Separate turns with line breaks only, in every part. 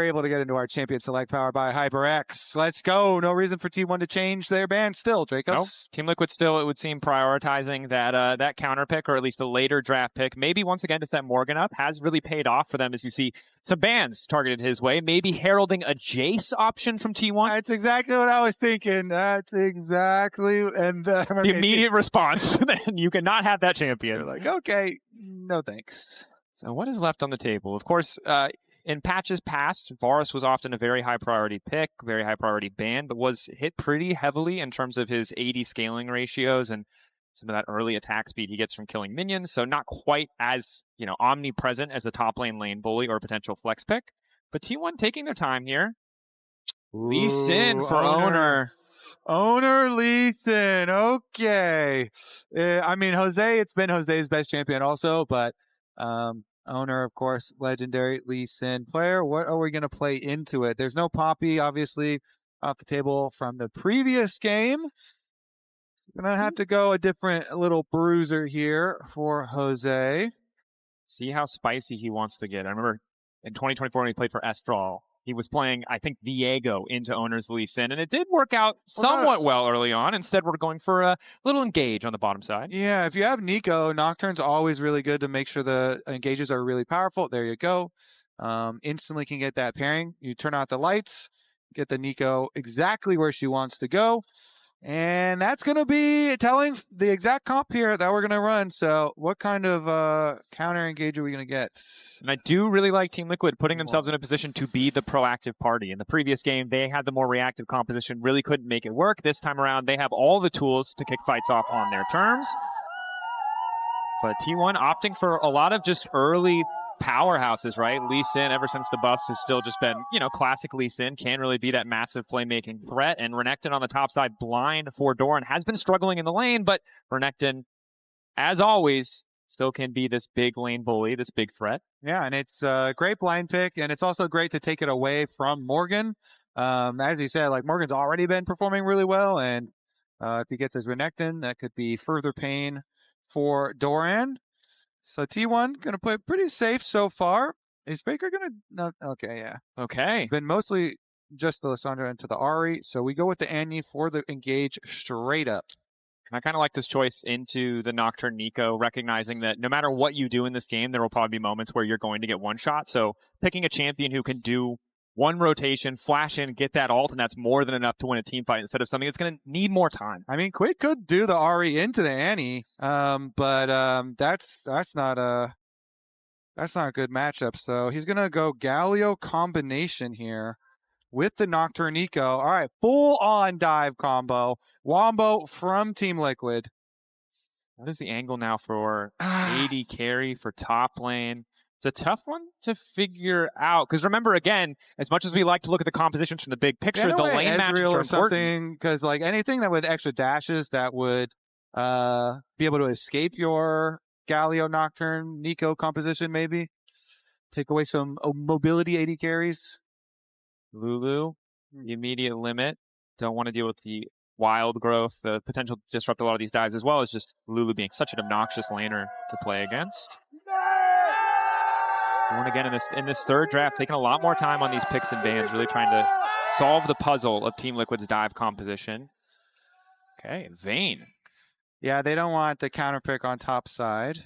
able to get into our champion select powered by HyperX. Let's go. No reason for T1 to change their ban still, Drakos.
Nope. Team Liquid still, it would seem, prioritizing that that counter pick, or at least a later draft pick. Maybe once again to set Morgan up has really paid off for them, as you see some bans targeted his way. Maybe heralding a Jace option from T1.
That's exactly what I was thinking. That's exactly. And
the immediate response, then you cannot have that champion.
You're like, okay, no thanks.
So what is left on the table? Of course, in patches past, Varus was often a very high priority pick, very high priority ban, but was hit pretty heavily in terms of his AD scaling ratios and some of that early attack speed he gets from killing minions. So not quite as, omnipresent as a top lane bully or a potential flex pick. But T1 taking their time here. Lee Sin for Oner.
Oner Lee Sin. Okay. Jose, it's been Jose's best champion also, but Oner, of course, legendary Lee Sin player. What are we going to play into it? There's no Poppy, obviously, off the table from the previous game. Going to have to go a different little bruiser here for Jose.
See how spicy he wants to get. I remember in 2024 when he played for Estral, he was playing, I think, Viego into Oner's Lee Sin, and it did work out somewhat well early on. Instead, we're going for a little engage on the bottom side.
Yeah, if you have Neeko, Nocturne's always really good to make sure the engages are really powerful. There you go. Instantly can get that pairing. You turn out the lights, get the Neeko exactly where she wants to go. And that's going to be telling the exact comp here that we're going to run. So what kind of counter engage are we going to get?
And I do really like Team Liquid putting themselves in a position to be the proactive party. In the previous game, they had the more reactive composition, really couldn't make it work. This time around, they have all the tools to kick fights off on their terms. But T1 opting for a lot of just early powerhouses, right? Lee Sin, ever since the buffs, has still just been, classic Lee Sin. Can't really be that massive playmaking threat. And Renekton on the top side, blind for Doran, has been struggling in the lane, but Renekton, as always, still can be this big lane bully, this big threat.
Yeah, and it's a great blind pick, and it's also great to take it away from Morgan. As you said, Morgan's already been performing really well, and if he gets his Renekton, that could be further pain for Doran. So T1 going to play pretty safe so far. Is Baker going to... No, okay, yeah.
Okay.
It's been mostly just the Lissandra into the Ahri. So we go with the Annie for the engage straight up.
I kind of like this choice into the Nocturne Neeko, recognizing that no matter what you do in this game, there will probably be moments where you're going to get one shot. So picking a champion who can do one rotation, flash in, get that ult, and that's more than enough to win a team fight instead of something that's going to need more time.
I mean, Quid could do the Ahri into the Annie, but that's not a good matchup. So he's going to go Galio combination here with the Nocturne Neeko. All right, full-on dive combo. Wombo from Team Liquid.
What is the angle now for AD carry for top lane? It's a tough one to figure out, because remember, again, as much as we like to look at the compositions from the big picture, the lane matches are important.
Because anything that with extra dashes that would be able to escape your Galio Nocturne Neeko composition, maybe take away some mobility AD carries.
Lulu, the immediate limit. Don't want to deal with the wild growth, the potential to disrupt a lot of these dives, as well as just Lulu being such an obnoxious laner to play against. And again, in this third draft, taking a lot more time on these picks and bans, really trying to solve the puzzle of Team Liquid's dive composition. Okay, Vayne.
Yeah, they don't want the counter pick on top side.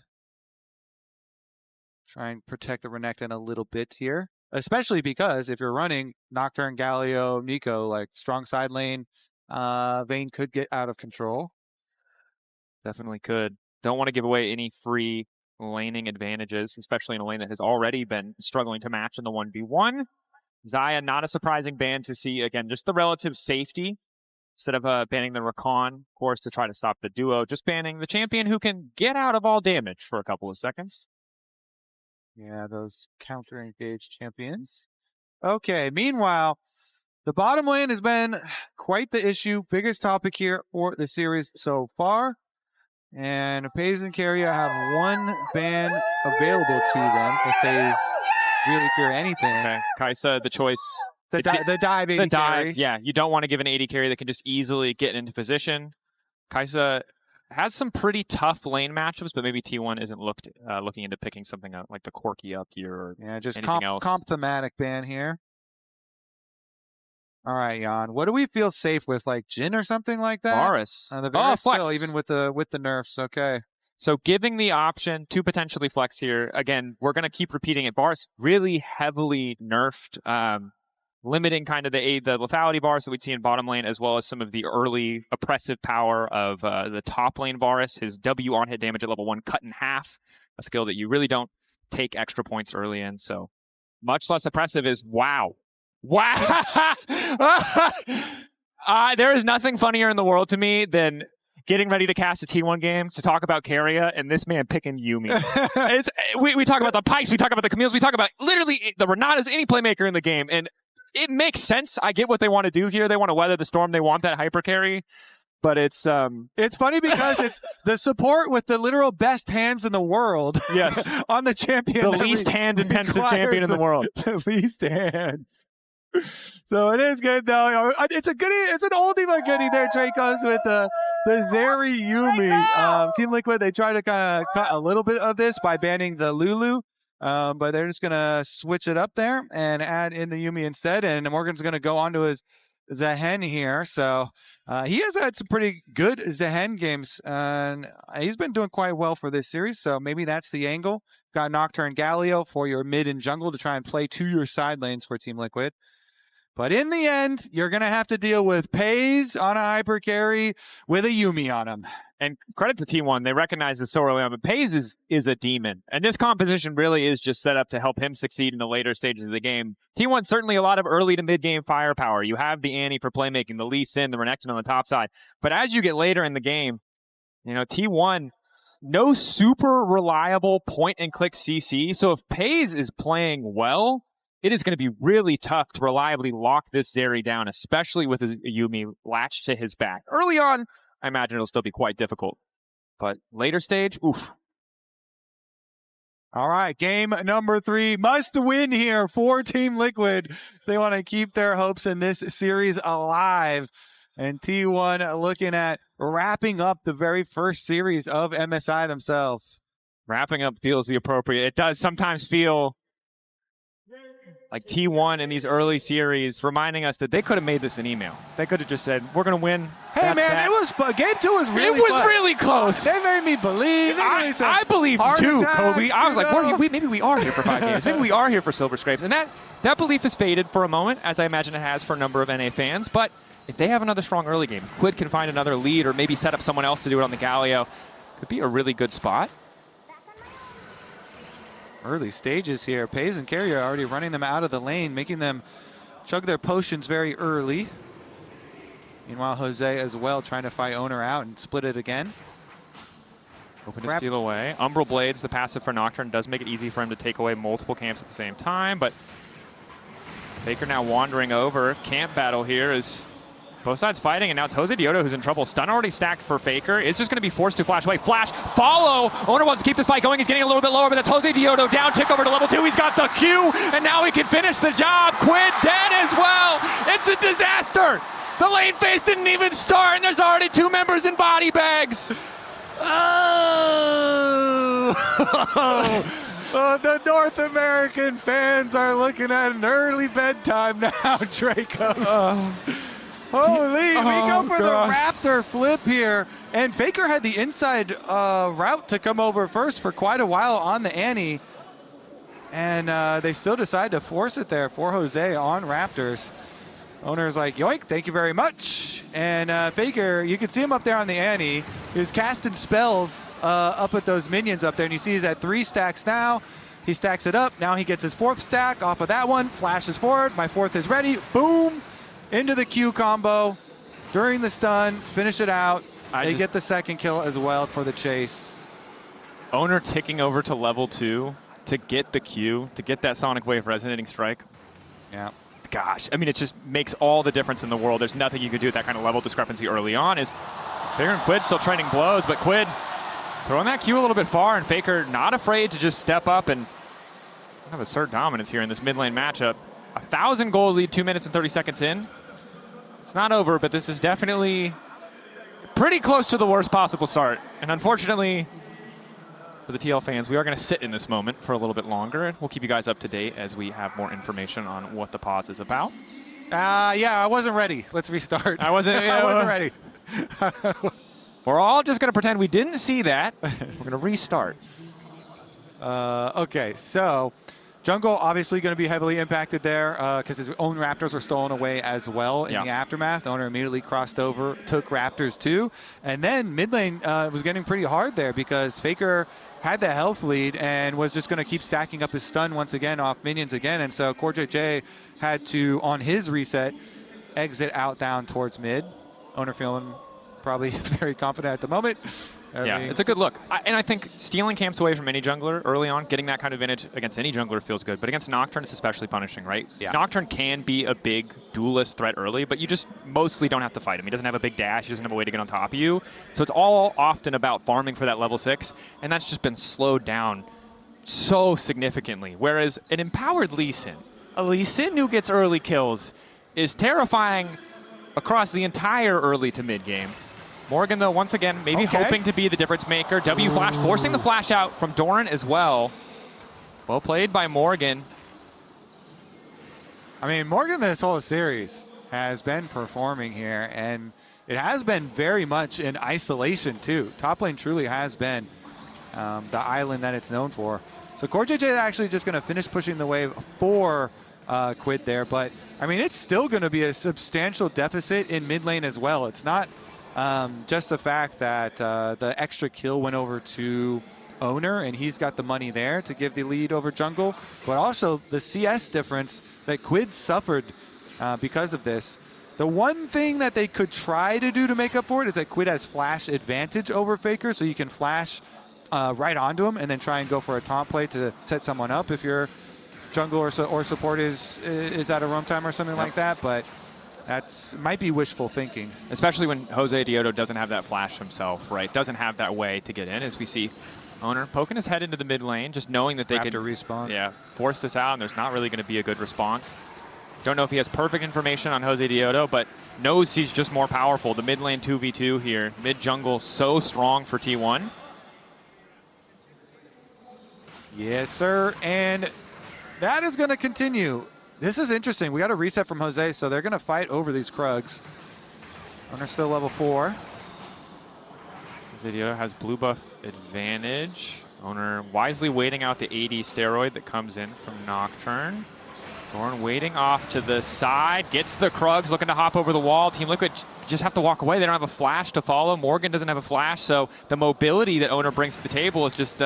Try and protect the Renekton a little bit here. Especially because if you're running Nocturne, Galio, Neeko, strong side lane, Vayne could get out of control.
Definitely could. Don't want to give away any free laning advantages, especially in a lane that has already been struggling to match in the 1v1. Zaahen, not a surprising ban to see. Again, just the relative safety. Instead of banning the Rakan, of course, to try to stop the duo, just banning the champion who can get out of all damage for a couple of seconds.
Yeah, those counter-engaged champions. Okay, meanwhile, the bottom lane has been quite the issue. Biggest topic here for the series so far. And Peyz and Keria have one ban available to them if they really fear anything.
Okay, Kaisa, the choice.
The dive AD
the dive,
carry.
yeah. You don't want to give an AD carry that can just easily get into position. Kaisa has some pretty tough lane matchups, but maybe T1 isn't looking into picking something out like the Corki up here or
just
anything else.
Comp thematic ban here. All right, Yeon. What do we feel safe with? Like Jhin or something like that?
Varus.
The Varus
flex.
still, even with the nerfs. Okay.
So giving the option to potentially flex here. Again, we're going to keep repeating it. Varus really heavily nerfed, limiting kind of the lethality Varus that we'd see in bottom lane, as well as some of the early oppressive power of the top lane Varus. His W on hit damage at level 1 cut in half, a skill that you really don't take extra points early in. So much less oppressive is wow. Wow. There is nothing funnier in the world to me than getting ready to cast a T1 game to talk about Keria and this man picking Yuumi. We talk about the Peyz, we talk about the Camille's, we talk about literally the Renatas, any playmaker in the game. And it makes sense. I get what they want to do here. They want to weather the storm. They want that hyper carry. But it's
funny because it's the support with the literal best hands in the world.
Yes.
On the champion.
The least hand-intensive champion in the world.
The least hands. So it is good though. It's an oldie but goodie there, Drakos, with the Zeri Yuumi. Team Liquid, they try to kind of cut a little bit of this by banning the Lulu. But they're just gonna switch it up there and add in the Yuumi instead. And Morgan's gonna go on to his Zaahen here. So he has had some pretty good Zaahen games, and he's been doing quite well for this series. So maybe that's the angle. Got Nocturne Galio for your mid and jungle to try and play to your side lanes for Team Liquid. But in the end, you're going to have to deal with Peyz on a hyper carry with a Yuumi on him.
And credit to T1, they recognize this so early on, but Peyz is a demon. And this composition really is just set up to help him succeed in the later stages of the game. T1, certainly a lot of early to mid-game firepower. You have the Annie for playmaking, the Lee Sin, the Renekton on the top side. But as you get later in the game, you know, T1, no super reliable point-and-click CC. So if Peyz is playing well, it is going to be really tough to reliably lock this Zeri down, especially with his Yuumi latched to his back. Early on, I imagine it'll still be quite difficult. But later stage, oof.
All right, game number 3. Must win here for Team Liquid. They want to keep their hopes in this series alive. And T1 looking at wrapping up the very first series of MSI themselves.
Wrapping up feels the appropriate. It does sometimes feel like T1 in these early series, reminding us that they could have made this an email. They could have just said, we're going to win.
Hey, man,
that.
It was fun. Game 2 was really
It was
fun.
really close.
They made me believe.
I believed too,
attacks,
Kobe. I was like, maybe we are here for 5 games. Maybe we are here for Silver Scrapes. And that belief has faded for a moment, as I imagine it has for a number of NA fans. But if they have another strong early game, Quid can find another lead or maybe set up someone else to do it on the Galio. Could be a really good spot.
Early stages here. Peyz and Keria are already running them out of the lane, making them chug their potions very early. Meanwhile, Jose as well trying to fight Oner out and split it again.
Hoping to steal away. Umbral Blades, the passive for Nocturne, does make it easy for him to take away multiple camps at the same time, but Faker now wandering over. Camp battle here is both sides fighting, and now it's Josedeodo who's in trouble. Stun already stacked for Faker. It's just going to be forced to flash away. Flash, follow. Oner wants to keep this fight going. He's getting a little bit lower, but that's Josedeodo down, tick over to level 2. He's got the Q, and now he can finish the job. Quid dead as well. It's a disaster. The lane phase didn't even start, and there's already 2 members in body bags.
Oh, the North American fans are looking at an early bedtime now, Draco. Holy, we go for the Raptor flip here. And Faker had the inside route to come over first for quite a while on the Annie. And they still decide to force it there for Jose on Raptors. Oner's like, yoink, thank you very much. And Faker, you can see him up there on the Annie. He's casting spells up at those minions up there. And you see he's at 3 stacks now. He stacks it up. Now he gets his 4th stack off of that one. Flashes forward. My 4th is ready. Boom. Into the Q combo. During the stun. Finish it out. They get the 2nd kill as well for the chase.
Oner ticking over to level 2 to get the Q, to get that Sonic Wave Resonating Strike.
Yeah.
Gosh, I mean, it just makes all the difference in the world. There's nothing you could do with that kind of level discrepancy early on. Faker and Quid still trading blows, but Quid throwing that Q a little bit far, and Faker not afraid to just step up and have assert dominance here in this mid lane matchup. 1,000 goals lead, 2 minutes and 30 seconds in. It's not over, but this is definitely pretty close to the worst possible start. And unfortunately, for the TL fans, we are going to sit in this moment for a little bit longer. We'll keep you guys up to date as we have more information on what the pause is about.
Yeah, I wasn't ready. Let's restart.
I wasn't.
I wasn't ready.
We're all just going to pretend we didn't see that. We're going to restart.
Okay, so jungle obviously going to be heavily impacted there because his own Raptors were stolen away as well in the aftermath. Oner immediately crossed over, took Raptors too. And then mid lane was getting pretty hard there because Faker had the health lead and was just going to keep stacking up his stun once again off minions again. And so CoreJJ had to, on his reset, exit out down towards mid. Oner feeling probably very confident at the moment.
Yeah, it's a good look. And I think stealing camps away from any jungler early on, getting that kind of advantage against any jungler feels good. But against Nocturne, it's especially punishing, right? Yeah. Nocturne can be a big duelist threat early, but you just mostly don't have to fight him. He doesn't have a big dash. He doesn't have a way to get on top of you. So it's all often about farming for that level 6, and that's just been slowed down so significantly. Whereas an empowered Lee Sin, a Lee Sin who gets early kills, is terrifying across the entire early to mid game. Morgan, though, once again, maybe hoping to be the difference maker. W flash, forcing the flash out from Doran as well. Well played by Morgan.
I mean, Morgan this whole series has been performing here, and it has been very much in isolation, too. Top lane truly has been the island that it's known for. So CoreJJ is actually just going to finish pushing the wave for Quid there, but, I mean, it's still going to be a substantial deficit in mid lane as well. It's not just the fact that the extra kill went over to Oner, and he's got the money there to give the lead over jungle, but also the CS difference that Quid suffered because of this. The one thing that they could try to do to make up for it is that Quid has flash advantage over Faker, so you can flash right onto him and then try and go for a taunt play to set someone up if your jungle or support is at a roam time or something like that, but that's might be wishful thinking.
Especially when Josedeodo doesn't have that flash himself, right? Doesn't have that way to get in, as we see Oner poking his head into the mid lane, just knowing that they could
respawn.
Yeah, force this out, and there's not really going to be a good response. Don't know if he has perfect information on Josedeodo, but knows he's just more powerful. The mid lane 2v2 here. Mid jungle so strong for T1.
Yes, sir, and that is going to continue. This is interesting. We got a reset from Jose, so they're going to fight over these Krugs. Oner still level 4.
Josedeodo has blue buff advantage. Oner wisely waiting out the AD steroid that comes in from Nocturne. Doran waiting off to the side, gets the Krugs, looking to hop over the wall. Team Liquid just have to walk away. They don't have a flash to follow. Morgan doesn't have a flash, so the mobility that Oner brings to the table is just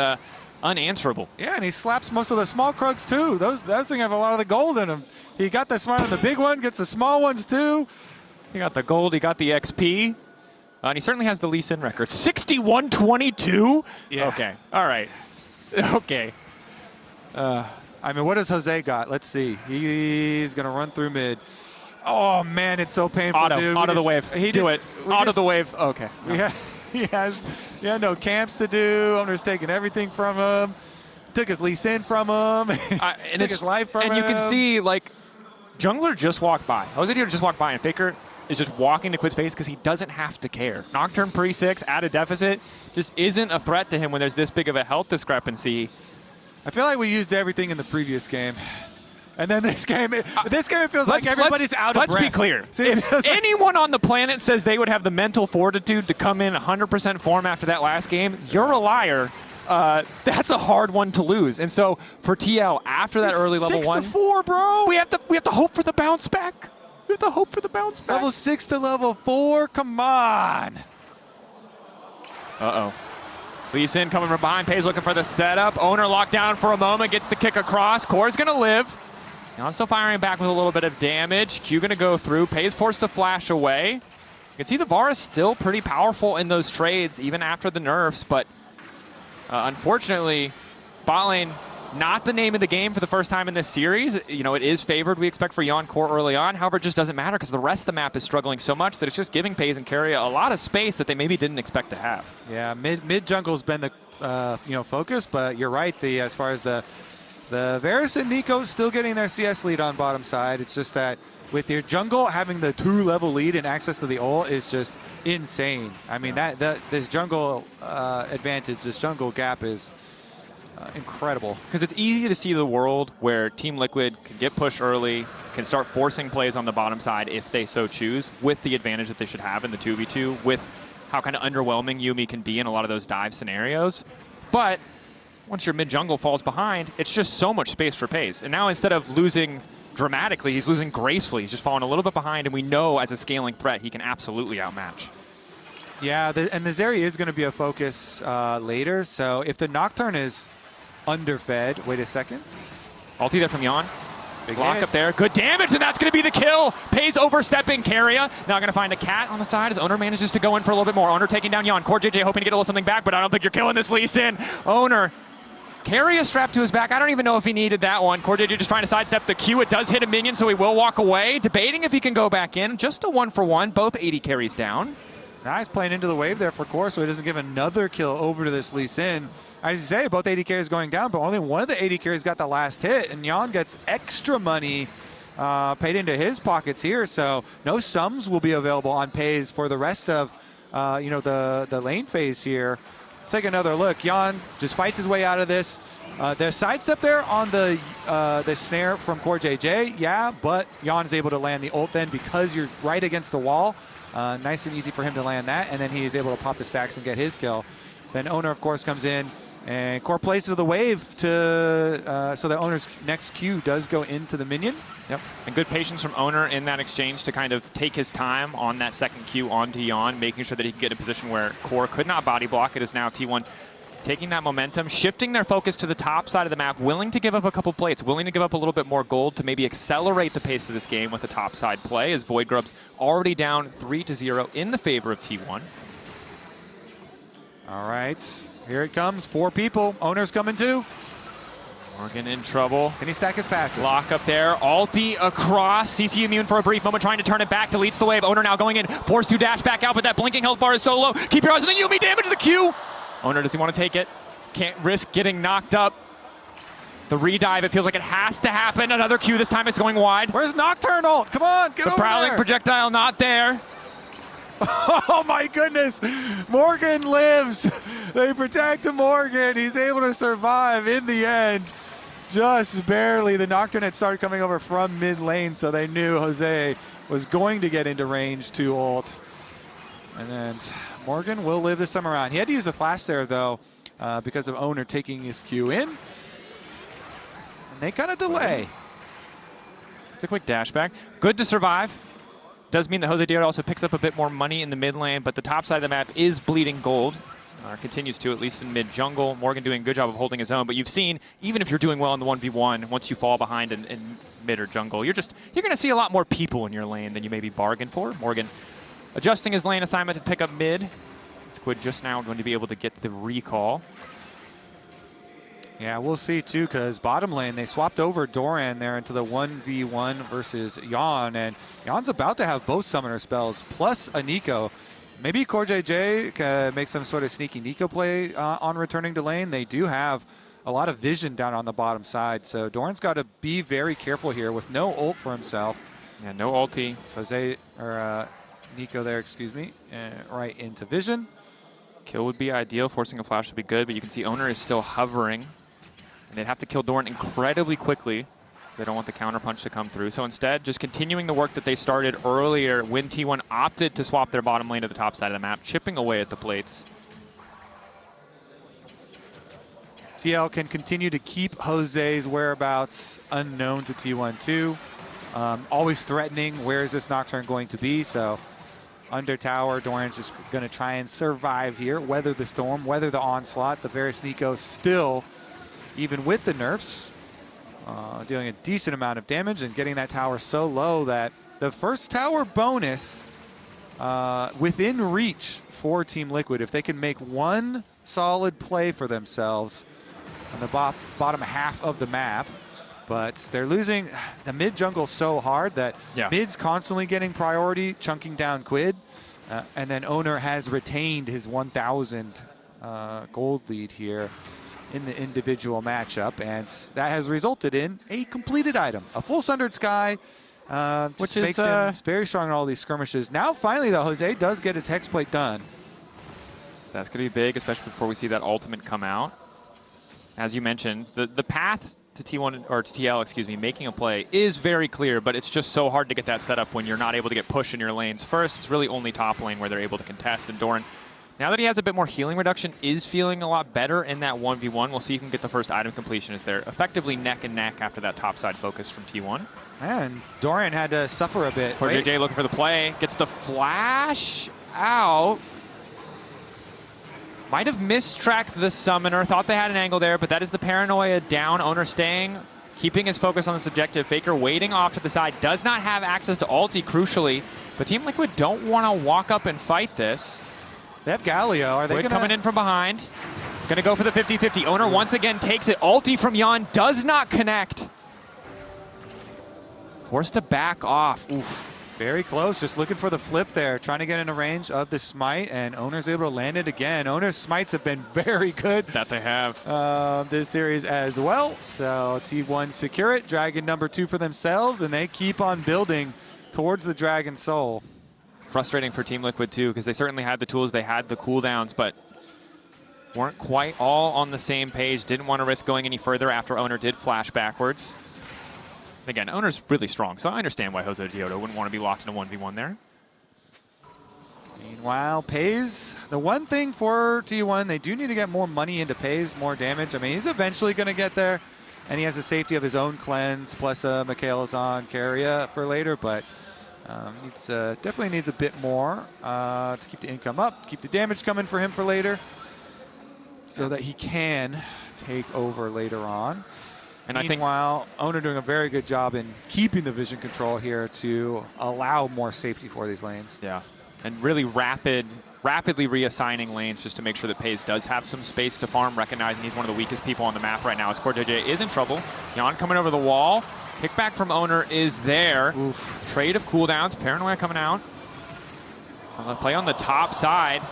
unanswerable.
Yeah, and he slaps most of the small Krugs too. Those things have a lot of the gold in them. He got the smart on the big one, gets the small ones too.
He got the gold, he got the XP. And he certainly has the Lee Sin record. 61-22?
Yeah.
Okay, all right. Okay.
I mean, what does Jose got? Let's see. He's going to run through mid. Oh, man, it's so painful, dude.
Auto the wave. Do it. Auto the wave. Okay.
No. He has no camps to do. Oner's taking everything from him. Took his Lee Sin from him. And took his life from him.
And you can see, like, Jungler just walked by. Josedeodo just walked by, and Faker is just walking to Quid's face because he doesn't have to care. Nocturne pre-6 at a deficit just isn't a threat to him when there's this big of a health discrepancy.
I feel like we used everything in the previous game. And then this game, it feels like everybody's out of breath.
Let's be clear.
See,
if anyone on the planet says they would have the mental fortitude to come in 100% form after that last game, you're a liar. That's a hard one to lose. And so for TL, after that early level 1,
6-4, bro.
We have to hope for the bounce back. We have to hope for the bounce back.
Level 6 to level 4, come on.
Uh-oh. Lee Sin coming from behind. Peyz looking for the setup. Oner locked down for a moment. Gets the kick across. Core's going to live. Now still firing back with a little bit of damage. Q going to go through. Peyz forced to flash away. You can see the Varus still pretty powerful in those trades, even after the nerfs. But unfortunately, bot lane, not the name of the game for the first time in this series. You know, it is favored, we expect, for Yeon core early on. However, it just doesn't matter because the rest of the map is struggling so much that it's just giving Peyz and Keria a lot of space that they maybe didn't expect to have.
Yeah, mid jungle's been the focus, but you're right. As far as the Varus and Neeko still getting their CS lead on bottom side. It's just that with your jungle having the 2-level lead and access to the ult is just insane. I mean, this jungle advantage, this jungle gap is incredible.
Because it's easy to see the world where Team Liquid can get pushed early, can start forcing plays on the bottom side if they so choose, with the advantage that they should have in the 2v2, with how kind of underwhelming Yuumi can be in a lot of those dive scenarios. But once your mid-jungle falls behind, it's just so much space for Peyz. And now instead of losing dramatically, he's losing gracefully. He's just falling a little bit behind, and we know as a scaling threat, he can absolutely outmatch.
Yeah, and the Zeri is going to be a focus later, so if the Nocturne is underfed, wait a second.
Ulti there from Yeon.
Big
Block
hit.
up there. Good damage, and that's going to be the kill. Peyz overstepping Keria. Now going to find a cat on the side as Oner manages to go in for a little bit more. Oner taking down Yeon. CoreJJ hoping to get a little something back, but I don't think you're killing this Lee Sin. Oner. Keria strapped to his back. I don't even know if he needed that one. CoreJJ just trying to sidestep the Q. It does hit a minion, so he will walk away. Debating if he can go back in. Just a 1-for-1. Both 80 carries down.
Nice playing into the wave there for Core, so he doesn't give another kill over to this Lee Sin. As you say, both 80 carries going down, but only one of the 80 carries got the last hit, and Yeon gets extra money paid into his pockets here, so no sums will be available on Peyz for the rest of the lane phase here. Let's take another look. Yeon just fights his way out of this. The sidestep there on the snare from CoreJJ, yeah, but Yeon is able to land the ult then because you're right against the wall. Nice and easy for him to land that, and then he is able to pop the stacks and get his kill. Then Oner, of course, comes in, and Core plays to the wave to so that Oner's next Q does go into the minion.
Yep. And good patience from Oner in that exchange to kind of take his time on that second Q onto Yeon, making sure that he can get in a position where Core could not body block. It is now T1 taking that momentum, shifting their focus to the top side of the map, willing to give up a couple plates, willing to give up a little bit more gold to maybe accelerate the pace of this game with a top side play, as Void Grub's already down 3-0 in the favor of T1.
All right, here it comes. 4 people. Oner's coming too.
Morgan in trouble.
Can he stack his passive?
Lock up there. Ulti across. CC immune for a brief moment, trying to turn it back. Deletes the wave. Oner now going in. Forced to dash back out, but that blinking health bar is so low. Keep your eyes on the Yuumi. Damage the Q. Oner, does he want to take it? Can't risk getting knocked up. The redive, it feels like it has to happen. Another Q, this time it's going wide.
Where's Nocturne ult? Come on, get over there.
The prowling projectile not there.
Oh my goodness, Morgan lives. They protect Morgan. He's able to survive in the end. Just barely. The Nocturne had started coming over from mid lane, so they knew Jose was going to get into range to ult. And then Morgan will live this time around. He had to use the flash there, though, because of Oner taking his Q in. And they kind of delay.
It's a quick dash back. Good to survive. Does mean that Josedeodo also picks up a bit more money in the mid lane, but the top side of the map is bleeding gold. Continues to, at least in mid jungle. Morgan doing a good job of holding his own, but you've seen, even if you're doing well in the 1v1, once you fall behind in mid or jungle, you're going to see a lot more people in your lane than you maybe bargained for. Morgan adjusting his lane assignment to pick up mid. Quid just now going to be able to get the recall.
Yeah, we'll see too, because bottom lane, they swapped over Doran there into the 1v1 versus Yeon, and Yeon's about to have both summoner spells plus a Neeko. Maybe CoreJJ can make some sort of sneaky Neeko play on returning to lane. They do have a lot of vision down on the bottom side, so Doran's got to be very careful here with no ult for himself.
Yeah, no ulti.
Jose, or Neeko there, excuse me, right into vision.
Kill would be ideal. Forcing a flash would be good, but you can see Oner is still hovering. And they'd have to kill Doran incredibly quickly. They don't want the counterpunch to come through. So instead, just continuing the work that they started earlier when T1 opted to swap their bottom lane to the top side of the map, chipping away at the plates.
TL can continue to keep Jose's whereabouts unknown to T1 too. Always threatening, where is this Nocturne going to be? So under tower, Doran's just going to try and survive here, weather the storm, weather the onslaught. The Varus Neeko still, even with the nerfs, doing a decent amount of damage and getting that tower so low that the first tower bonus within reach for Team Liquid, if they can make one solid play for themselves on the bottom half of the map. But they're losing the mid jungle so hard that mid's constantly getting priority, chunking down Quid. And then Oner has retained his 1,000 gold lead here in the individual matchup. And that has resulted in a completed item, a full Sundered Sky, which makes him very strong in all these skirmishes. Now, finally, though, Jose does get his Hexplate done.
That's going to be big, especially before we see that ultimate come out. As you mentioned, the path to T1 or to TL, excuse me, making a play is very clear, but it's just so hard to get that set up when you're not able to get push in your lanes first. It's really only top lane where they're able to contest, and Doran, now that he has a bit more healing reduction, is feeling a lot better in that 1v1. We'll see if he can get the first item completion as they're effectively neck and neck after that topside focus from T1.
And Doran had to suffer a bit.
CoreJJ looking for the play, gets the flash out. Might have mistracked the summoner, thought they had an angle there, but that is the paranoia down. Oner staying, keeping his focus on this objective. Faker waiting off to the side, does not have access to ulti, crucially, but Team Liquid don't want to walk up and fight this.
They have Galio. Are they
Quid coming in from behind. Gonna go for the 50-50. Oner once again takes it. Ulti from Yeon does not connect. Forced to back off. Oof.
Very close, just looking for the flip there, trying to get into range of the smite, and Oner's able to land it again. Oner's smites have been very good.
That they have.
This series as well. So T1 secure it, Dragon number 2 for themselves, and they keep on building towards the Dragon Soul.
Frustrating for Team Liquid too, because they certainly had the tools, they had the cooldowns, but weren't quite all on the same page. Didn't want to risk going any further after Oner did flash backwards. Again, Oner's really strong, so I understand why Josedeodo wouldn't want to be locked in a 1v1 there.
Meanwhile, Peyz, the one thing for T1, they do need to get more money into Peyz, more damage. I mean, he's eventually going to get there, and he has the safety of his own cleanse, plus Mikhail's on Keria for later, but definitely needs a bit more to keep the income up, keep the damage coming for him for later, so that he can take over later on.
And
meanwhile, Oner doing a very good job in keeping the vision control here to allow more safety for these lanes.
Yeah, and really rapidly reassigning lanes just to make sure that Peyz does have some space to farm, recognizing he's one of the weakest people on the map right now as CoreJJ is in trouble. Yeon coming over the wall. Kickback from Oner is there.
Oof.
Trade of cooldowns. Paranoia coming out. So let's play on the top side.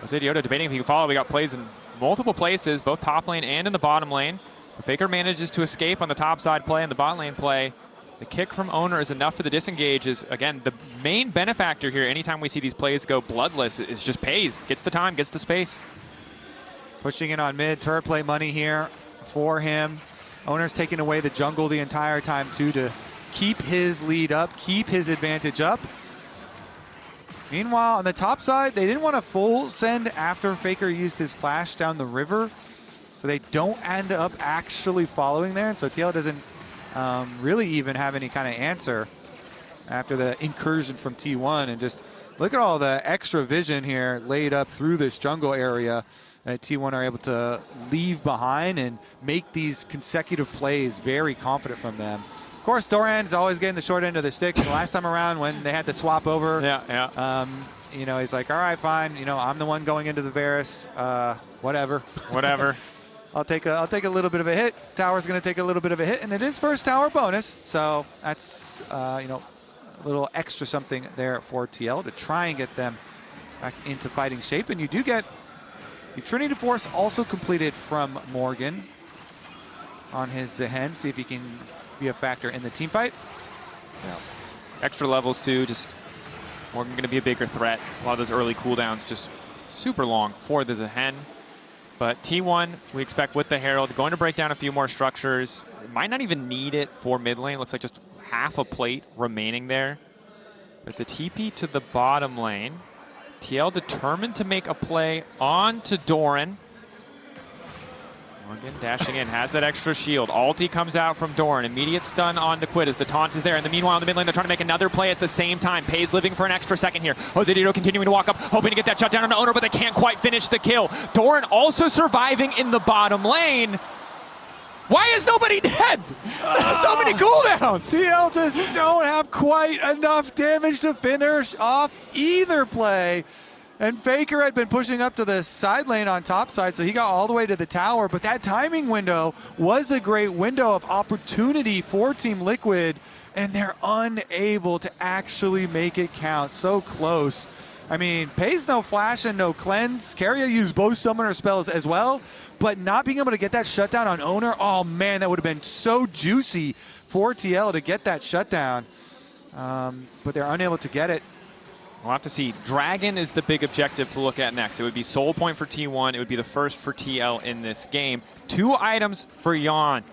Josedeodo debating if he can follow. We got plays in multiple places, both top lane and in the bottom lane. The Faker manages to escape on the top side play and the bot lane play. The kick from Oner is enough for the disengage. Is again, the main benefactor here anytime we see these plays go bloodless is just Peyz. Gets the time, gets the space.
Pushing in on mid, turret play money here for him. Oner's taking away the jungle the entire time too to keep his lead up, keep his advantage up. Meanwhile, on the top side, they didn't want to full send after Faker used his flash down the river. So they don't end up actually following there. And so TL doesn't really even have any kind of answer after the incursion from T1. And just look at all the extra vision here laid up through this jungle area that T1 are able to leave behind and make these consecutive plays very confident from them. Of course, Doran's always getting the short end of the stick. The last time around when they had to swap over, you know, he's like, all right, fine. You know, I'm the one going into the Varus. Whatever.
Whatever.
I'll take a little bit of a hit. Tower's going to take a little bit of a hit, and it is first tower bonus. So that's, you know, a little extra something there for TL to try and get them back into fighting shape. And you do get the Trinity Force also completed from Morgan on his Zaahen. See if he can be a factor in the team fight.
Yeah. Extra levels too. Just Morgan going to be a bigger threat. A lot of those early cooldowns just super long for the Zaahen. But T1, we expect with the Herald, going to break down a few more structures. Might not even need it for mid lane. Looks like just half a plate remaining there. There's a TP to the bottom lane. TL determined to make a play on to Doran. Morgan dashing in, has that extra shield. Ulti comes out from Doran. Immediate stun on the Quid as the taunt is there. And meanwhile, in the mid lane, they're trying to make another play at the same time. Peyz living for an extra second here. Josedeodo continuing to walk up, hoping to get that shutdown on the Oner, but they can't quite finish the kill. Doran also surviving in the bottom lane. Why is nobody dead? So many cooldowns.
TL just don't have quite enough damage to finish off either play. And Faker had been pushing up to the side lane on top side, so he got all the way to the tower. But that timing window was a great window of opportunity for Team Liquid, and they're unable to actually make it count. So close. I mean, Peyz no flash and no cleanse. Keria used both summoner spells as well, but not being able to get that shutdown on Oner, oh man, that would have been so juicy for TL to get that shutdown. But they're unable to get it.
We'll have to see. Dragon is the big objective to look at next. It would be soul point for T1. It would be the first for TL in this game. 2 items for Yeon.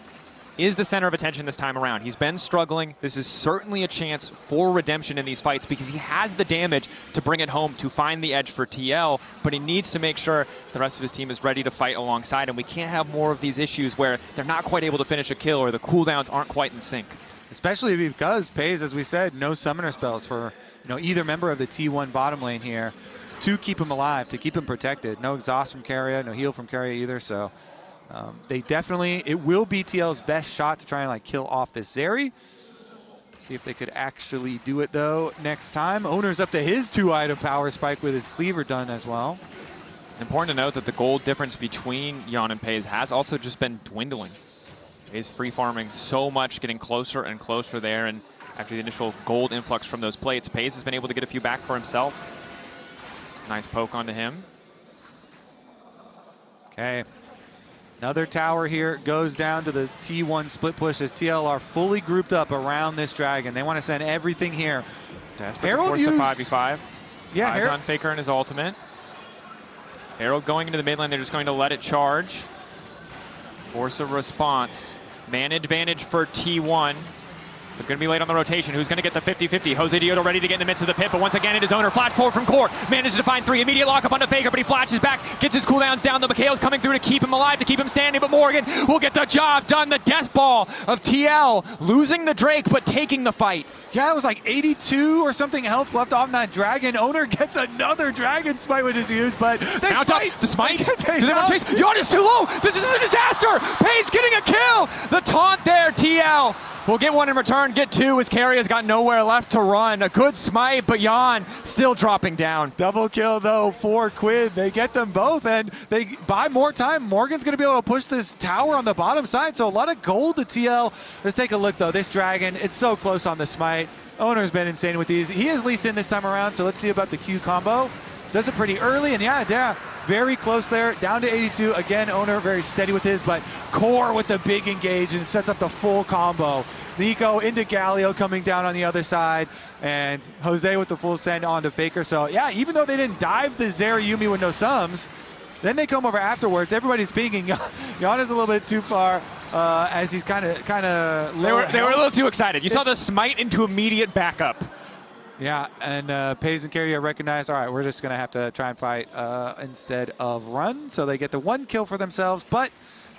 is the center of attention this time around. He's been struggling. This is certainly a chance for redemption in these fights because he has the damage to bring it home, to find the edge for TL, but he needs to make sure the rest of his team is ready to fight alongside him. We can't have more of these issues where they're not quite able to finish a kill or the cooldowns aren't quite in sync.
Especially because Peyz, as we said, no summoner spells for either member of the T1 bottom lane here to keep him alive, to keep him protected. No exhaust from Keria, no heal from Keria either, so they definitely, it will be TL's best shot to try and kill off this Zeri. See if they could actually do it though next time. Oner's up to his 2-item power spike with his cleaver done as well.
Important to note that the gold difference between Yeon and Peyz has also just been dwindling. Peyz free farming so much, getting closer and closer there, and after the initial gold influx from those plates, Peyz has been able to get a few back for himself. Nice poke onto him.
Okay. Another tower here goes down to the T1 split push as TL are fully grouped up around this dragon. They want to send everything here.
Desperate to force the 5v5.
Yeah,
Eyes on Faker and his ultimate. Herald going into the mid lane. They're just going to let it charge. Force a response. Man advantage for T1. They're going to be late on the rotation. Who's going to get the 50-50? Josedeodo ready to get in the midst of the pit, but once again it is Oner. Flash forward from Core. Manages to find 3. Immediate lockup onto Faker, but he flashes back. Gets his cooldowns down. The Mikhail's coming through to keep him alive, to keep him standing, but Morgan will get the job done. The death ball of TL. Losing the Drake, but taking the fight.
Yeah, it was like 82 or something health left off that dragon. Oner gets another dragon smite which is used, but they
Mount
smite.
Up the smite. Does
Peyz
anyone chase? Yeon is too low. This is a disaster. Peyz getting a kill. The taunt there. TL will get one in return. Get 2 as Keria's got nowhere left to run. A good smite, but Yeon still dropping down.
Double kill though for Quid. They get them both and they buy more time. Morgan's going to be able to push this tower on the bottom side, so a lot of gold to TL. Let's take a look though. This dragon, it's so close on the smite. Oner's been insane with these. He is Lee Sin this time around, so let's see about the Q combo. Does it pretty early, and yeah, very close there. Down to 82. Again, Oner very steady with his, but Core with the big engage and sets up the full combo. Neeko into Galio coming down on the other side, and Jose with the full send onto Faker. So yeah, even though they didn't dive the Zeri Yuumi with no sums, then they come over afterwards. Everybody's pinging. Yeon is a little bit too far. As he's kind of
they were a little too excited. You saw the smite into immediate backup.
Yeah, and Peyz and Keria recognize, all right, we're just going to have to try and fight instead of run. So they get the 1 kill for themselves, but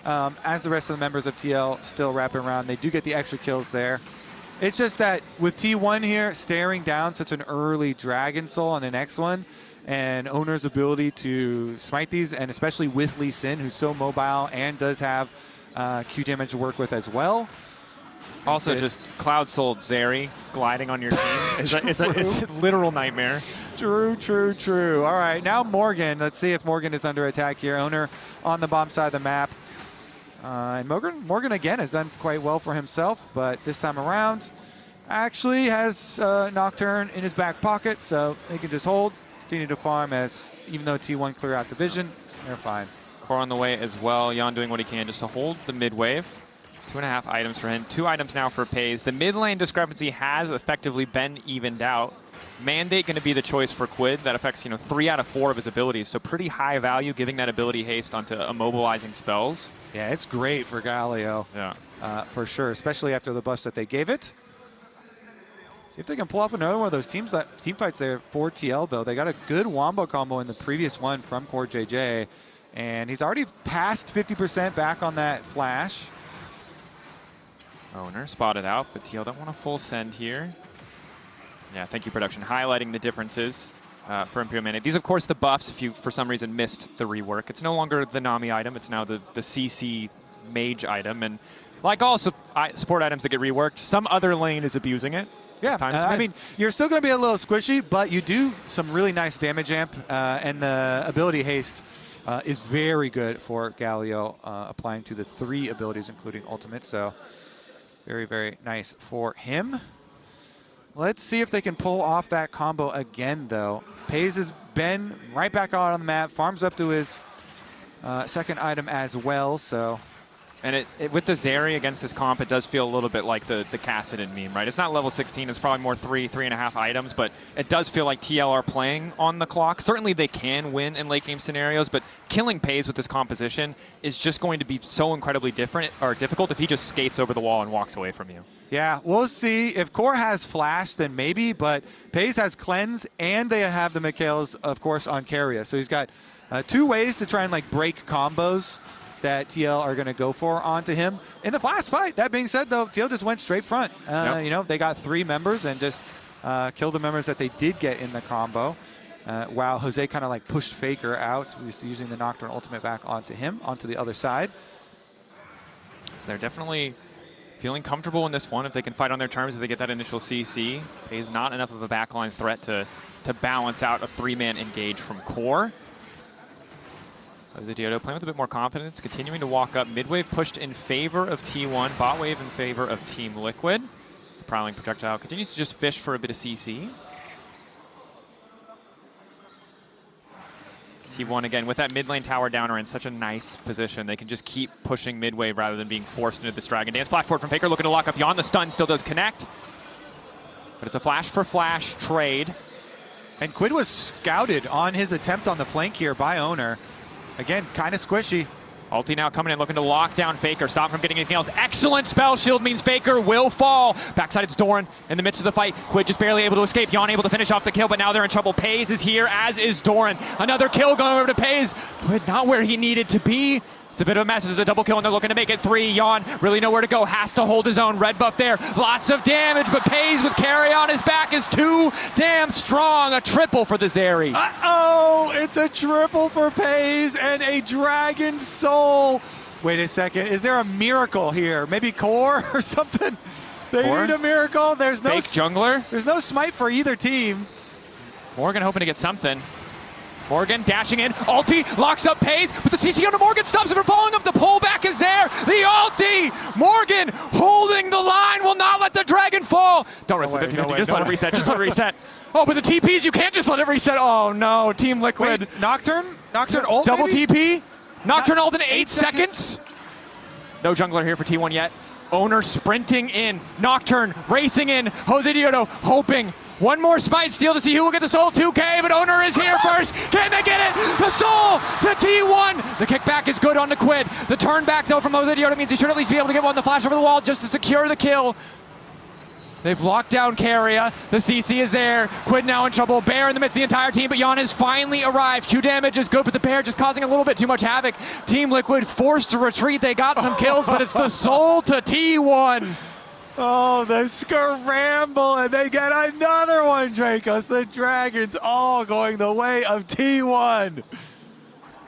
as the rest of the members of TL still wrapping around, they do get the extra kills there. It's just that with T1 here, staring down such an early Dragon Soul on the next one, and Oner's ability to smite these, and especially with Lee Sin, who's so mobile and does have Q damage to work with as well.
Also, just Cloud Soul Zeri gliding on your team is a literal nightmare.
True. All right, now Morgan. Let's see if Morgan is under attack here. Oner on the bomb side of the map. And Morgan again has done quite well for himself, but this time around actually has Nocturne in his back pocket, so he can just hold, continue to farm, as even though T1 clear out the vision, they're fine.
Core on the way as well. Yeon doing what he can just to hold the mid wave. 2.5 items for him. 2 items now for Peyz. The mid lane discrepancy has effectively been evened out. Mandate going to be the choice for Quid. That affects 3 out of 4 of his abilities. So pretty high value, giving that ability haste onto immobilizing spells.
Yeah, it's great for Galio.
Yeah,
for sure, especially after the buff that they gave it. See if they can pull off another one of those team fights there for TL though. They got a good wombo combo in the previous one from CoreJJ, and he's already passed 50% back on that flash.
Oner spotted out, but TL don't want a full send here. Yeah, thank you, production. Highlighting the differences for Imperial Mandate. These, of course, the buffs, if you, for some reason, missed the rework. It's no longer the Nami item. It's now the CC Mage item. And like all support items that get reworked, some other lane is abusing it.
Yeah, I mean, you're still going to be a little squishy, but you do some really nice damage amp, and the ability haste is very good for Galio, applying to the 3 abilities, including ultimate. So very nice for him. Let's see if they can pull off that combo again, though. Peyz has been right back on the map, farms up to his second item as well, so
And with the Zeri against this comp, it does feel a little bit like the Kassadin meme, right? It's not level 16. It's probably more 3.5 items, but it does feel like TL are playing on the clock. Certainly they can win in late game scenarios, but killing Peyz with this composition is just going to be so incredibly difficult if he just skates over the wall and walks away from you.
Yeah, we'll see. If Core has Flash, then maybe, but Peyz has Cleanse, and they have the Mikhails, of course, on Keria. So he's got 2 ways to try and like break combos that TL are going to go for onto him in the last fight. That being said, though, TL just went straight front. You know, they got 3 members and just killed the members that they did get in the combo. While Jose kind of like pushed Faker out, so he's using the Nocturne ultimate back onto him, onto the other side.
So they're definitely feeling comfortable in this one if they can fight on their terms, if they get that initial CC. Peyz not enough of a backline threat to balance out a 3-man engage from Core. Josedeodo playing with a bit more confidence, continuing to walk up. Mid wave pushed in favor of T1, bot wave in favor of Team Liquid. The prowling projectile continues to just fish for a bit of CC. T1 again with that mid lane tower downer in such a nice position. They can just keep pushing mid wave rather than being forced into this Dragon Dance. Flash forward from Faker looking to lock up Yeon. The stun still does connect. But it's a flash for flash trade.
And Quid was scouted on his attempt on the flank here by Oner. Again, kind of squishy.
Ulti now coming in, looking to lock down Faker. Stop from getting anything else. Excellent spell shield means Faker will fall. Backside it's Doran in the midst of the fight. Quid just barely able to escape. Yeon able to finish off the kill, but now they're in trouble. Peyz is here, as is Doran. Another kill going over to Peyz. Quid not where he needed to be. It's a bit of a mess. There's a double kill, and they're looking to make it 3. Yeon really nowhere to go. Has to hold his own. Red buff there. Lots of damage, but Peyz with Keria on his back is too damn strong. A triple for the Zeri.
Uh-oh! It's a triple for Peyz and a Dragon Soul. Wait a second. Is there a miracle here? Maybe Core or something? They need a miracle. There's no
fake jungler.
There's no smite for either team.
Morgan hoping to get something. Morgan dashing in, ulti, locks up Peyz, but the CC onto Morgan stops him from falling up, the pullback is there, the ulti! Morgan holding the line, will not let the dragon fall! Don't risk the 50-50, just let it reset, just let it reset. Oh, but the TPs, you can't just let it reset. Oh no, Team Liquid.
Wait, Nocturne ult
double
maybe?
TP, Nocturne ult in 8 seconds. No jungler here for T1 yet. Oner sprinting in, Nocturne racing in, Josedeodo hoping. One more smite steal to see who will get the soul. 2K, but Oner is here first. Can they get it? The soul to T1. The kickback is good on the Quid. The turn back though from Josedeodo means he should at least be able to get one. The flash over the wall just to secure the kill. They've locked down Keria. The CC is there. Quid now in trouble. Bear in the midst of the entire team, but Yeon has finally arrived. Q damage is good, but the Bear just causing a little bit too much havoc. Team Liquid forced to retreat. They got some kills, but it's the soul to T1.
Oh, the scramble, and they get another one, Drakos. The Dragons all going the way of T1.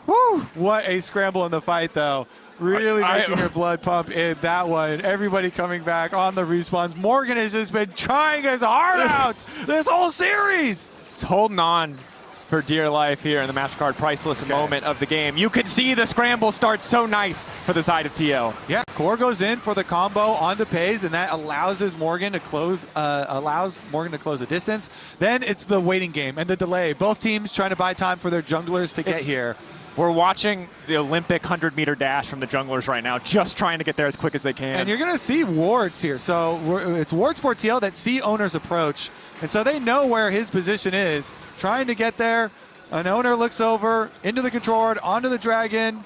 Woo! What a scramble in the fight, though. Really making your blood pump in that one. Everybody coming back on the respawns. Morgan has just been trying his heart out this whole series.
He's holding on for dear life here in the MasterCard priceless moment of the game. You can see the scramble starts so nice for the side of TL.
Yeah, Core goes in for the combo onto Peyz, and that allows Morgan to close the distance. Then it's the waiting game and the delay. Both teams trying to buy time for their junglers to get here.
We're watching the Olympic 100-meter dash from the junglers right now, just trying to get there as quick as they can.
And you're going to see wards here. So it's wards for TL that see Oner's approach. And so they know where his position is, trying to get there. An Oner looks over, into the control ward, onto the dragon.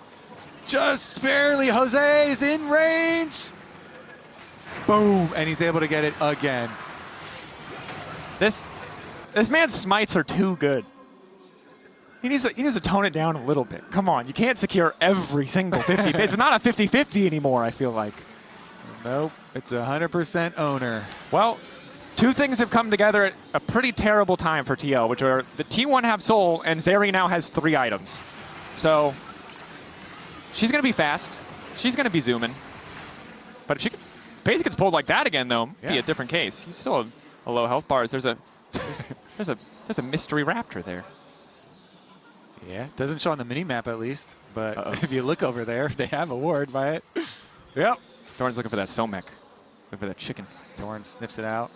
Just barely, Jose is in range. Boom, and he's able to get it again.
This man's smites are too good. He needs to tone it down a little bit. Come on, you can't secure every single 50. It's not a 50-50 anymore, I feel like.
Nope, it's 100% Oner.
Well, two things have come together at a pretty terrible time for TL, which are the T1 have soul, and Zeri now has 3 items. So, she's going to be fast. She's going to be zooming. But if Peyz gets pulled like that again, though, be a different case. He's still a low health bars. There's a mystery raptor there.
Yeah, doesn't show on the mini-map at least, but if you look over there, they have a ward by it. Yep.
Doran's looking for that Somek. Looking for that chicken.
Doran sniffs it out.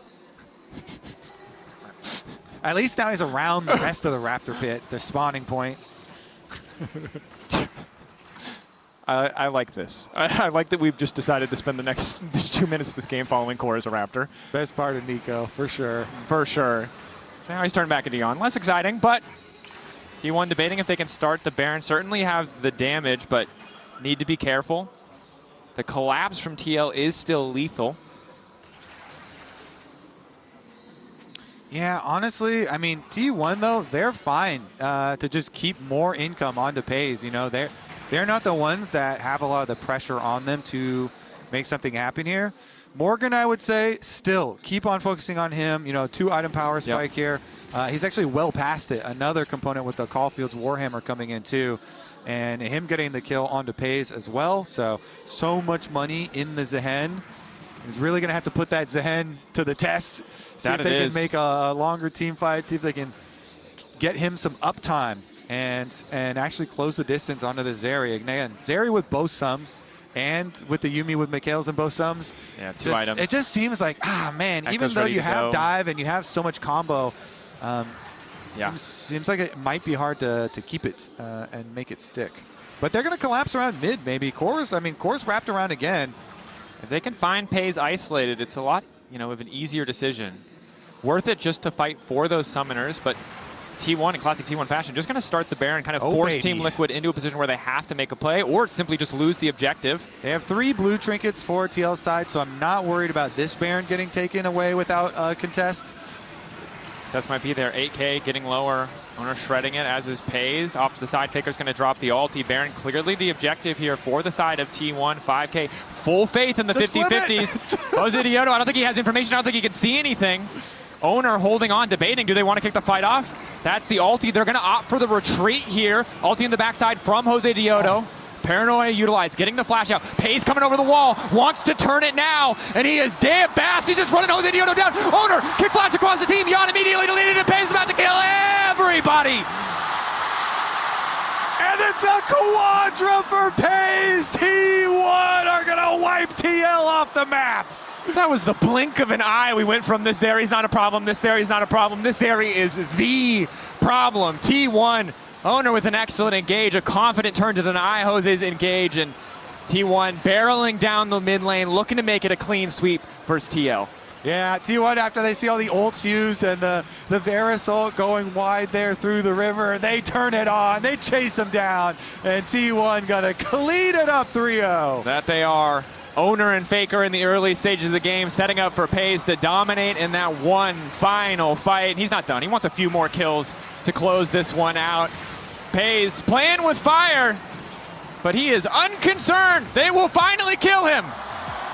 At least now he's around the rest of the raptor pit, the spawning point.
I like this. I like that we've just decided to spend the next 2 minutes of this game following Core as a Raptor.
Best part of Neeko, for sure.
For sure. Now he's turned back into Yeon. Less exciting, but T1 debating if they can start the Baron. Certainly have the damage, but need to be careful. The collapse from TL is still lethal.
Yeah, honestly, I mean, T1, though, they're fine to just keep more income onto Peyz. You know, they're not the ones that have a lot of the pressure on them to make something happen here. Morgan, I would say, still keep on focusing on him. You know, 2-item power spike here. He's actually well past it. Another component with the Caulfield's Warhammer coming in, too. And him getting the kill onto Peyz as well. So much money in the Zaahen. He's really going to have to put that Zaahen to the test. See if they can make a longer team fight. See if they can get him some uptime and actually close the distance onto the Zeri. Again, Zeri with both sums and with the Yuumi with Mikhail's in both sums.
Yeah, 2 items.
It just seems like, man,
Echo's
even though you have
go.
dive and you have so much combo, seems like it might be hard to keep it and make it stick. But they're going to collapse around mid, maybe. Core's wrapped around again.
If they can find Peyz isolated, it's a lot, of an easier decision. Worth it just to fight for those summoners, but T1 in classic T1 fashion, just going to start the Baron, kind of force Team Liquid into a position where they have to make a play or simply just lose the objective.
They have 3 blue trinkets for TL's side, so I'm not worried about this Baron getting taken away without a contest.
This might be there. 8K getting lower. Oner shredding it, as is Peyz. Off to the side, Faker's going to drop the ulti. Baron clearly the objective here for the side of T1. 5K. Full faith in the 50-50s. Josedeodo, I don't think he has information. I don't think he can see anything. Oner holding on, debating. Do they want to kick the fight off? That's the ulti. They're going to opt for the retreat here. Ulti in the backside from Josedeodo. Paranoia utilized, getting the flash out. Peyz coming over the wall, wants to turn it now, and he is damn fast. He's just running Josedeodo down. Oner, kick flash across the team. Yeon immediately deleted, and Peyz about to kill everybody.
And it's a quadra for Peyz. T1 are going to wipe TL off the map.
That was the blink of an eye. We went from this Zeri's not a problem, this Zeri's not a problem. This Zeri is the problem. T1, Oner with an excellent engage, a confident turn to deny Jose's engage, and T1 barreling down the mid lane, looking to make it a clean sweep versus TL.
Yeah, T1, after they see all the ults used and the Varus ult going wide there through the river, they turn it on, they chase him down, and T1 gonna clean it up 3-0.
That they are. Oner and Faker in the early stages of the game, setting up for Peyz to dominate in that one final fight. He's not done. He wants a few more kills to close this one out. Peyz playing with fire, but he is unconcerned. They will finally kill him.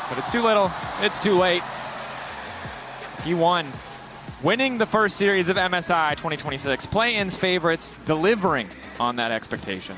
But it's too little. It's too late. T1 winning the first series of MSI 2026. Play-ins favorites, delivering on that expectation.